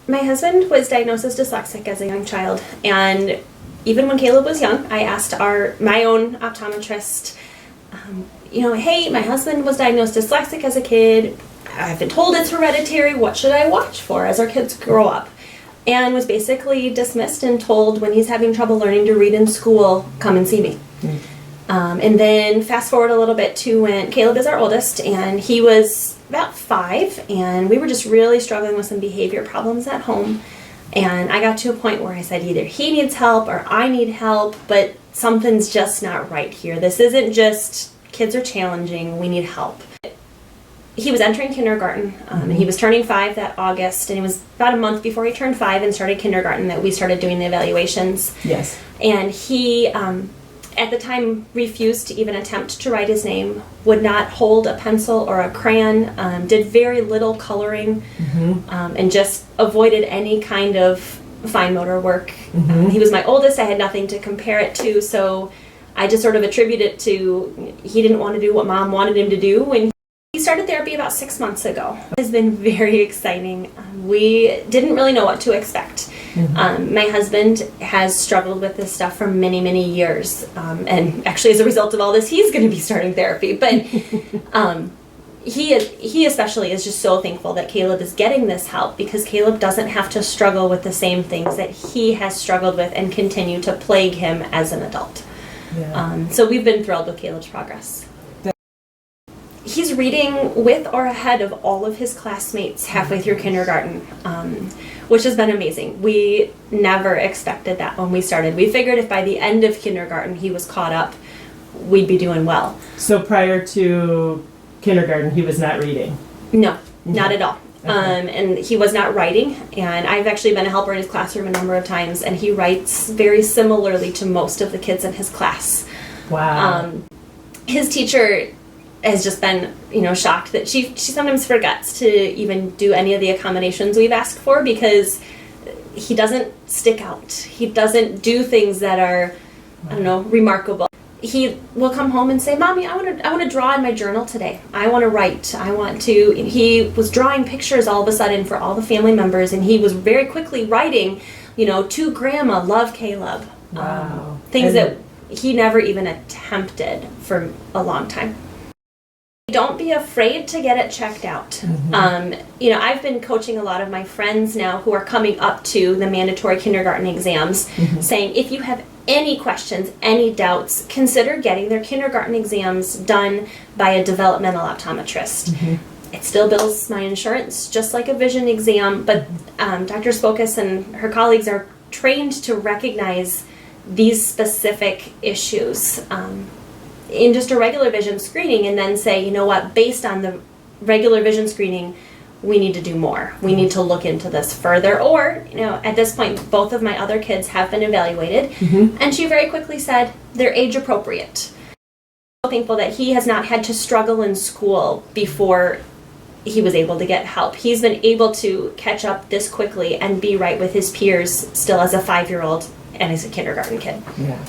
My husband was diagnosed as dyslexic as a young child, and even when Caleb was young, I asked my own optometrist, hey, my husband was diagnosed dyslexic as a kid. I've been told it's hereditary. What should I watch for as our kids grow up? And was basically dismissed and told, when he's having trouble learning to read in school, come and see me. And then fast forward a little bit to when Caleb is our oldest, and he was about 5, and we were just really struggling with some behavior problems at home. And I got to a point where I said, either he needs help or I need help, but something's just not right here. This isn't just kids are challenging, we need help. He was entering kindergarten, and he was turning 5 that August, and it was about a month before he turned 5 and started kindergarten that we started doing the evaluations. Yes. And he, at the time, refused to even attempt to write his name, would not hold a pencil or a crayon, did very little coloring, and just avoided any kind of fine motor work. He was my oldest. I had nothing to compare it to, so I just sort of attribute it to he didn't want to do what Mom wanted him to do. And he started therapy about 6 months ago. It has been very exciting. We didn't really know what to expect. My husband has struggled with this stuff for many, many years. And actually, as a result of all this, he's going to be starting therapy. But he especially is just so thankful that Caleb is getting this help, because Caleb doesn't have to struggle with the same things that he has struggled with and continue to plague him as an adult. Yeah. So we've been thrilled with Caleb's progress. He's reading with or ahead of all of his classmates halfway through kindergarten, which has been amazing. We never expected that when we started. We figured if by the end of kindergarten he was caught up, we'd be doing well. So prior to kindergarten, he was not reading? No, not at all. Okay. And he was not writing, and I've actually been a helper in his classroom a number of times, and he writes very similarly to most of the kids in his class. Wow. His teacher has just been, shocked that she sometimes forgets to even do any of the accommodations we've asked for, because he doesn't stick out. He doesn't do things that are, remarkable. He will come home and say, "Mommy, I want to draw in my journal today. I want to write. He was drawing pictures all of a sudden for all the family members, and he was very quickly writing, to Grandma, love Caleb. Wow. Things that he never even attempted for a long time. Don't be afraid to get it checked out. I've been coaching a lot of my friends now who are coming up to the mandatory kindergarten exams, saying if you have any questions, any doubts, consider getting their kindergarten exams done by a developmental optometrist. It still bills my insurance just like a vision exam, but Dr. Spokus and her colleagues are trained to recognize these specific issues in just a regular vision screening, and then say, based on the regular vision screening, we need to do more. We need to look into this further. Or, at this point, both of my other kids have been evaluated, and she very quickly said they're age appropriate. I'm thankful that he has not had to struggle in school before he was able to get help. He's been able to catch up this quickly and be right with his peers still as a 5-year-old and as a kindergarten kid. Yeah.